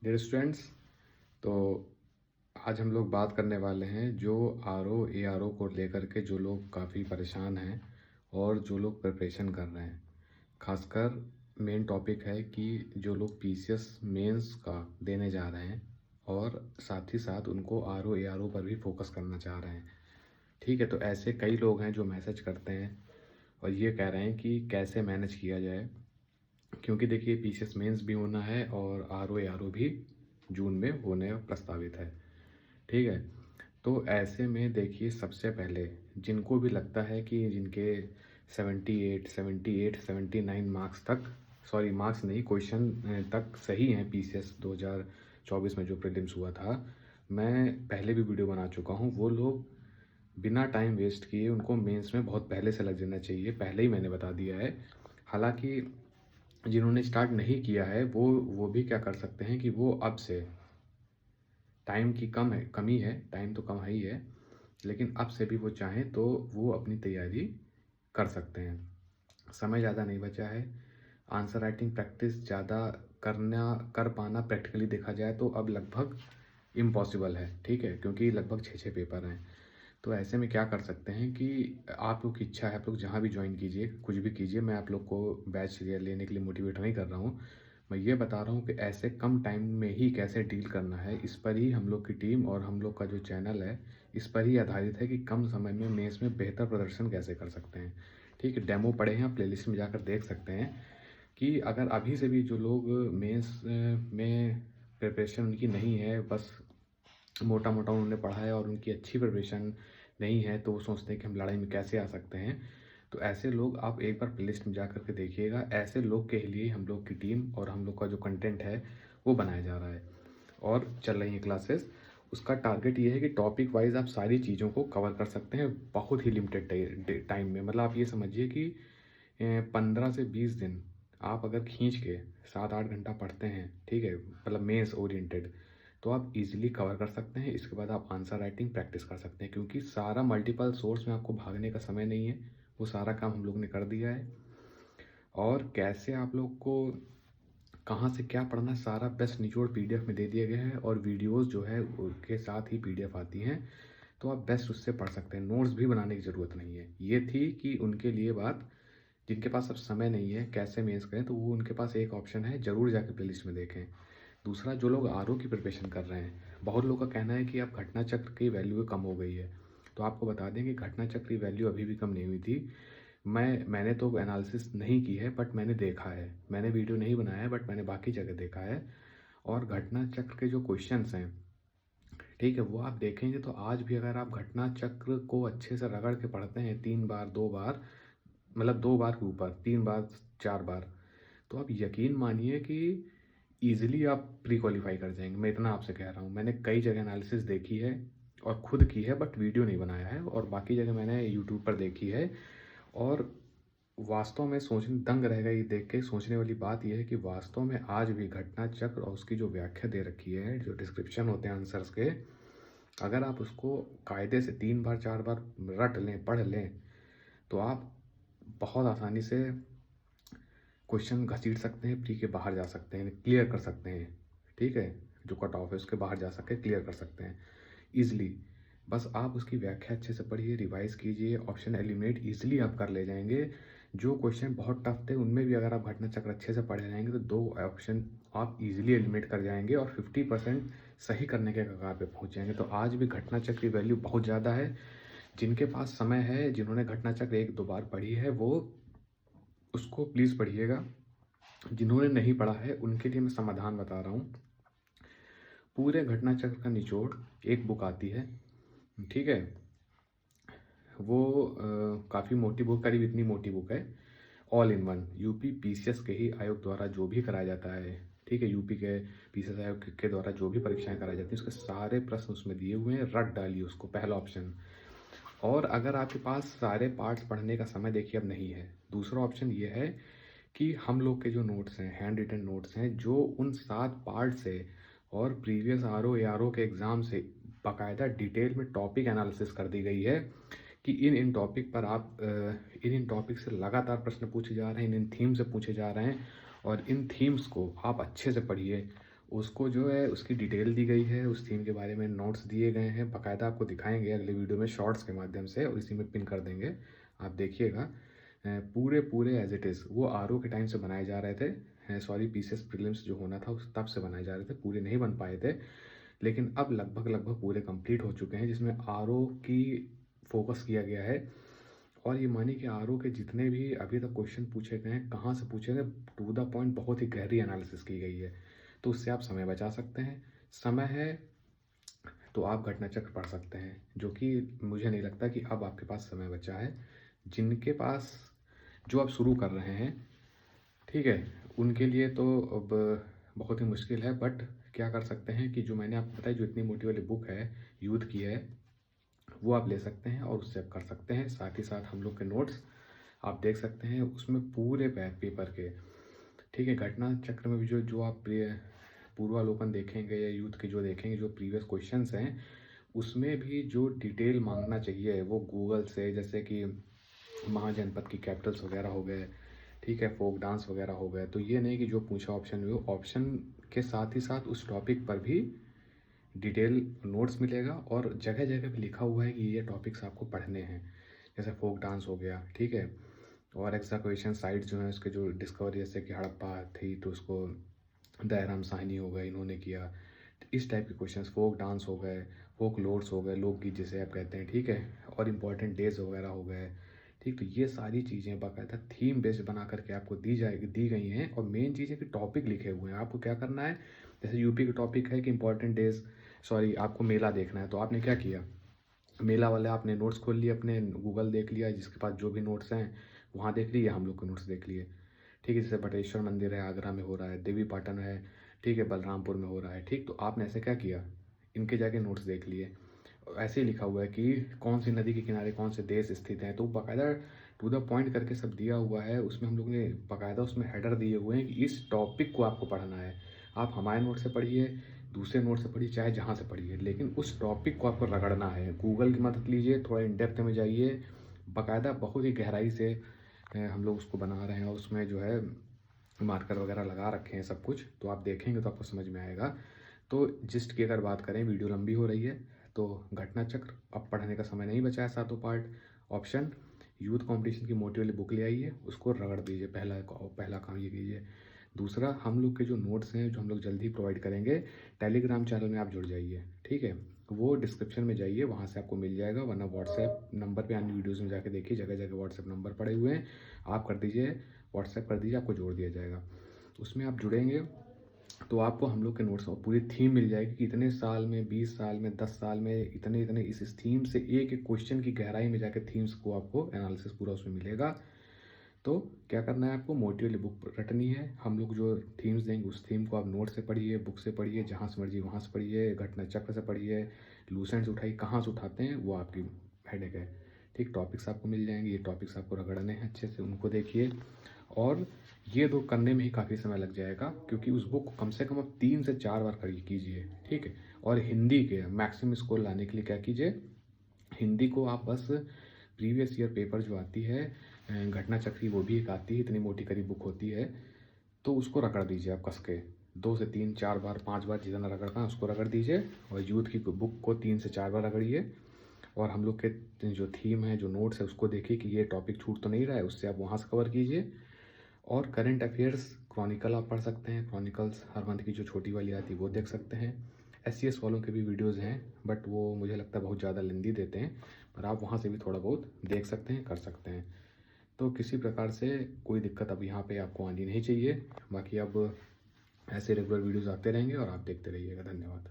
Dear students, तो आज हम लोग बात करने वाले हैं जो ARO को लेकर के जो लोग काफ़ी परेशान हैं और जो लोग प्रिपरेशन कर रहे हैं। खासकर मेन टॉपिक है कि जो लोग PCS मेंस का देने जा रहे हैं और साथ ही साथ उनको ARO पर भी फोकस करना चाह रहे हैं। ठीक है, तो ऐसे कई लोग हैं जो मैसेज करते हैं और ये कह रहे हैं कि कैसे मैनेज किया जाए, क्योंकि देखिए PCS मेंस भी होना है और ARO भी जून में होने प्रस्तावित है। ठीक है, तो ऐसे में देखिए सबसे पहले जिनको भी लगता है कि जिनके 78 मार्क्स तक, सॉरी मार्क्स नहीं, क्वेश्चन तक सही हैं PCS 2024 में जो प्रीलिम्स हुआ था, मैं पहले भी वीडियो बना चुका हूँ। वो लोग बिना टाइम वेस्ट किए उनको मेंस में बहुत पहले से लग जाना चाहिए, पहले ही मैंने बता दिया है। हालांकि जिन्होंने स्टार्ट नहीं किया है वो भी क्या कर सकते हैं कि वो अब से, टाइम की कमी है, टाइम तो कम है ही है, लेकिन अब से भी वो चाहें तो वो अपनी तैयारी कर सकते हैं। समय ज़्यादा नहीं बचा है। आंसर राइटिंग प्रैक्टिस ज़्यादा कर पाना प्रैक्टिकली देखा जाए तो अब लगभग इम्पॉसिबल है। ठीक है, क्योंकि लगभग 6 पेपर हैं। तो ऐसे में क्या कर सकते हैं कि आप लोग की इच्छा है, आप लोग जहाँ भी ज्वाइन कीजिए, कुछ भी कीजिए, मैं आप लोग को बैच लेने के लिए मोटिवेट नहीं कर रहा हूँ। मैं ये बता रहा हूँ कि ऐसे कम टाइम में ही कैसे डील करना है, इस पर ही हम लोग की टीम और हम लोग का जो चैनल है इस पर ही आधारित है कि कम समय में मेंस में बेहतर प्रदर्शन कैसे कर सकते हैं। ठीक है, डेमो पड़े हैं, आप प्लेलिस्ट में जाकर देख सकते हैं कि अगर अभी से भी जो लोग मेंस में प्रिपरेशन उनकी नहीं है, बस मोटा मोटा उन्होंने पढ़ा है और उनकी अच्छी प्रिपरेशन नहीं है, तो वो सोचते हैं कि हम लड़ाई में कैसे आ सकते हैं। तो ऐसे लोग आप एक बार प्लेलिस्ट में जा कर के देखिएगा। ऐसे लोग के लिए हम लोग की टीम और हम लोग का जो कंटेंट है वो बनाया जा रहा है और चल रही है क्लासेस। उसका टारगेट ये है कि टॉपिक वाइज आप सारी चीज़ों को कवर कर सकते हैं बहुत ही लिमिटेड टाइम में। मतलब आप ये समझिए कि 15 से 20 दिन आप अगर खींच के 7-8 घंटा पढ़ते हैं, ठीक है, मतलब मेंस ओरिएंटेड, तो आप इजीली कवर कर सकते हैं। इसके बाद आप आंसर राइटिंग प्रैक्टिस कर सकते हैं, क्योंकि सारा मल्टीपल सोर्स में आपको भागने का समय नहीं है। वो सारा काम हम लोग ने कर दिया है। और कैसे आप लोग को कहाँ से क्या पढ़ना है, सारा बेस्ट निचोड़ PDF में दे दिए गए हैं और वीडियोस जो है उसके साथ ही PDF आती हैं, तो आप बेस्ट उससे पढ़ सकते हैं। नोट्स भी बनाने की ज़रूरत नहीं है। ये थी कि उनके लिए बात, जिनके पास अब समय नहीं है कैसे मेंस करें, तो वो उनके पास एक ऑप्शन है, ज़रूर जाके प्लेलिस्ट में देखें। दूसरा, जो लोग RO की प्रिपरेशन कर रहे हैं, बहुत लोगों का कहना है कि अब घटना चक्र की वैल्यू कम हो गई है। तो आपको बता दें कि घटना चक्र की वैल्यू अभी भी कम नहीं हुई थी। मैंने तो एनालिसिस नहीं की है, बट मैंने देखा है। मैंने वीडियो नहीं बनाया है, बट मैंने बाकी जगह देखा है। और घटना चक्र के जो क्वेश्चंस हैं, ठीक है, वो आप देखेंगे तो आज भी अगर आप घटना चक्र को अच्छे से रगड़ के पढ़ते हैं 3 बार 2 बार, मतलब 2 बार के ऊपर 3 बार 4 बार, तो आप यकीन मानिए कि ईज़िली आप प्री क्वालीफाई कर जाएंगे। मैं इतना आपसे कह रहा हूँ। मैंने कई जगह एनालिसिस देखी है और खुद की है, बट वीडियो नहीं बनाया है, और बाकी जगह मैंने यूट्यूब पर देखी है। और वास्तव में सोचने दंग रहेगा ये देख के। सोचने वाली बात यह है कि वास्तव में आज भी घटना चक्र और उसकी जो व्याख्या दे रखी है, जो डिस्क्रिप्शन होते हैं आंसर्स के, अगर आप उसको कायदे से 3 बार 4 बार रट लें, पढ़ लें, तो आप बहुत आसानी से क्वेश्चन घसीट सकते हैं, प्री के बाहर जा सकते हैं, क्लियर कर सकते हैं। ठीक है, जो कट ऑफ है उसके बाहर जा सकते हैं, क्लियर कर सकते हैं ईजिली। बस आप उसकी व्याख्या अच्छे से पढ़िए, रिवाइज कीजिए, ऑप्शन एलिमिनेट ईजिली आप कर ले जाएंगे। जो क्वेश्चन बहुत टफ थे उनमें भी अगर आप घटना चक्र अच्छे से पढ़े जाएंगे तो 2 ऑप्शन आप इजीली एलिमिनेट कर जाएंगे और 50% सही करने के कगार पे पहुंच जाएंगे। तो आज भी घटना चक्र की वैल्यू बहुत ज़्यादा है। जिनके पास समय है, जिन्होंने घटना चक्र 1-2 बार पढ़ी है, वो उसको प्लीज़ पढ़िएगा। जिन्होंने नहीं पढ़ा है उनके लिए मैं समाधान बता रहा हूँ। पूरे घटना चक्र का निचोड़ एक बुक आती है, ठीक है, वो काफ़ी मोटी बुक, करीब इतनी मोटी बुक है, all in one, UP PCS के ही आयोग द्वारा जो भी कराया जाता है, ठीक है, यूपी के PCS आयोग के द्वारा जो भी परीक्षाएं कराई जाती हैं उसके सारे प्रश्न उसमें दिए हुए हैं। रट डालिए उसको, पहला ऑप्शन। और अगर आपके पास सारे पार्ट्स पढ़ने का समय देखिए अब नहीं है, दूसरा ऑप्शन ये है कि हम लोग के जो नोट्स हैं, हैंड रिटन नोट्स हैं, जो उन 7 पार्ट से और प्रीवियस RO ARO के एग्ज़ाम से बाकायदा डिटेल में टॉपिक एनालिसिस कर दी गई है कि इन टॉपिक पर आप इन टॉपिक से लगातार प्रश्न पूछे जा रहे हैं, इन थीम से पूछे जा रहे हैं, और इन थीम्स को आप अच्छे से पढ़िए उसको जो है उसकी डिटेल दी गई है, उस थीम के बारे में नोट्स दिए गए हैं, बाकायदा आपको दिखाएँगे अगले वीडियो में शॉर्ट्स के माध्यम से और इसी में पिन कर देंगे, आप देखिएगा। पूरे एज़ इट इज़ वो आरओ के टाइम से बनाए जा रहे थे, सॉरी पीसीएस प्रीलिम्स जो होना था उस तब से बनाए जा रहे थे, पूरे नहीं बन पाए थे। लेकिन अब लगभग पूरे कंप्लीट हो चुके हैं, जिसमें आरओ की फोकस किया गया है। और ये मानिए कि आरओ के जितने भी अभी तक क्वेश्चन पूछे गए हैं, कहाँ से पूछे गए, टू द पॉइंट बहुत ही गहरी एनालिसिस की गई है। तो उससे आप समय बचा सकते हैं। समय है तो आप घटना चक्र पढ़ सकते हैं, जो कि मुझे नहीं लगता कि अब आपके पास समय बचा है। जिनके पास जो आप शुरू कर रहे हैं, ठीक है, उनके लिए तो अब बहुत ही मुश्किल है, बट क्या कर सकते हैं कि जो मैंने आपको बताया, जो इतनी मोटी वाली बुक है, यूथ की है, वो आप ले सकते हैं और उससे आप कर सकते हैं। साथ ही साथ हम लोग के नोट्स आप देख सकते हैं, उसमें पूरे पेपर के, ठीक है, घटना चक्र में भी जो जो आप पूर्वावलोकन देखेंगे या यूथ के जो देखेंगे, जो प्रीवियस क्वेश्चंस हैं, उसमें भी जो डिटेल मांगना चाहिए वो गूगल से, जैसे कि महाजनपद की कैपिटल्स वगैरह हो गए, ठीक है, फोक डांस वगैरह हो गए। तो ये नहीं कि जो पूछा ऑप्शन में, वो ऑप्शन के साथ ही साथ उस टॉपिक पर भी डिटेल नोट्स मिलेगा और जगह जगह पे लिखा हुआ है कि ये टॉपिक्स आपको पढ़ने हैं। जैसे फोक डांस हो गया, ठीक है, और एक्सकवेशन साइट जो है उसके जो डिस्कवरी, जैसे कि हड़प्पा थी तो उसको दयाराम साहनी हो गए, इन्होंने किया। तो इस टाइप के क्वेश्चंस, फोक डांस हो गए, फोक लोड्स हो गए, लोकगीत जिसे आप कहते हैं, ठीक है, और इम्पॉर्टेंट डेज वगैरह हो गए, ठीक। तो ये सारी चीज़ें बाकायदा थीम बेस्ड बना करके आपको दी गई हैं। और मेन चीज़ है कि टॉपिक लिखे हुए हैं, आपको क्या करना है। जैसे यूपी का टॉपिक है कि इम्पॉर्टेंट डेज, सॉरी आपको मेला देखना है, तो आपने क्या किया, मेला वाले आपने नोट्स खोल लिए, अपने गूगल देख लिया, जिसके पास जो भी नोट्स हैं वहाँ देख लिए, हम लोग के नोट्स देख लिए, ठीक है। जैसे बटेश्वर मंदिर है, आगरा में हो रहा है, देवी पाटन है, ठीक है, बलरामपुर में हो रहा है, ठीक। तो आपने ऐसे क्या किया, इनके जाके नोट्स देख लिए। ऐसे ही लिखा हुआ है कि कौन सी नदी के किनारे कौन से देश स्थित हैं, तो बाकायदा टू द पॉइंट करके सब दिया हुआ है। उसमें हम लोग ने बाकायदा उसमें हेडर दिए हुए हैं कि इस टॉपिक को आपको पढ़ना है। आप हमारे नोट से पढ़िए, दूसरे नोट से पढ़िए, चाहे जहाँ से पढ़िए, लेकिन उस टॉपिक को आपको रगड़ना है। गूगल की मदद लीजिए, थोड़ा इन डेप्थ में जाइए, बाकायदा बहुत ही गहराई से हम लोग उसको बना रहे हैं और उसमें जो है मार्कर वगैरह लगा रखे हैं सब कुछ, तो आप देखेंगे तो आपको समझ में आएगा। तो जिस्ट की अगर बात करें, वीडियो लंबी हो रही है, तो घटना चक्र अब पढ़ने का समय नहीं बचा है, सातों पार्ट। ऑप्शन, यूथ कंपटीशन की मोटी वाली बुक ले आइए, उसको रगड़ दीजिए, पहला काम ये कीजिए। दूसरा, हम लोग के जो नोट्स हैं जो हम लोग जल्दी प्रोवाइड करेंगे, टेलीग्राम चैनल में आप जुड़ जाइए, ठीक है, वो डिस्क्रिप्शन में जाइए, वहाँ से आपको मिल जाएगा, वरना व्हाट्सएप नंबर पे अन्य वीडियोज़ में जाके देखिए, जगह जगह व्हाट्सएप नंबर पड़े हुए हैं, आप कर दीजिए, व्हाट्सएप कर दीजिए, आपको जोड़ दिया जाएगा। उसमें आप जुड़ेंगे तो आपको हम लोग के नोट्स और पूरी थीम मिल जाएगी कि इतने साल में, 20 साल में, 10 साल में इतने इतने इस थीम से एक एक क्वेश्चन की गहराई में जाकर थीम्स को आपको एनालिसिस पूरा उसमें मिलेगा। तो क्या करना है, आपको मोटी वाली बुक रटनी है, हम लोग जो थीम्स देंगे उस थीम को आप नोट से पढ़िए, बुक से पढ़िए, जहाँ से मर्जी वहाँ से पढ़िए, घटना चक्र से पढ़िए, लूसेंट से उठाइए, कहाँ से उठाते हैं वो आपकी हेडेक है, ठीक। टॉपिक्स आपको मिल जाएंगे, ये टॉपिक्स आपको रगड़ने हैं अच्छे से, उनको देखिए। और ये दो करने में ही काफ़ी समय लग जाएगा, क्योंकि उस बुक को कम से कम आप 3 से 4 बार करिए कीजिए, ठीक है। और हिंदी के मैक्सिमम स्कोर लाने के लिए क्या कीजिए, हिंदी को आप बस प्रीवियस ईयर पेपर जो आती है, घटना चक्री, वो भी एक आती है, इतनी मोटी करी बुक होती है, तो उसको रगड़ दीजिए आप कस के, 2 से 3, 4 बार, 5 बार, जितना रगड़ना है उसको रगड़ दीजिए। और यूथ की बुक को 3 से 4 बार रगड़िए। और हम लोग के जो थीम है, जो नोट्स है, उसको देखिए कि ये टॉपिक छूट तो नहीं रहा है, उससे आप वहाँ से कवर कीजिए। और करंट अफेयर्स क्रॉनिकल आप पढ़ सकते हैं, क्रॉनिकल्स हर मंथ की जो छोटी वाली आती है वो देख सकते हैं। एससीएस वालों के भी वीडियोज़ हैं, बट वो मुझे लगता है बहुत ज़्यादा लेंदी देते हैं, पर आप वहाँ से भी थोड़ा बहुत देख सकते हैं, कर सकते हैं। तो किसी प्रकार से कोई दिक्कत अब यहाँ पे आपको आनी नहीं चाहिए। बाकी अब ऐसे रेगुलर वीडियोज़ आते रहेंगे और आप देखते रहिएगा। धन्यवाद।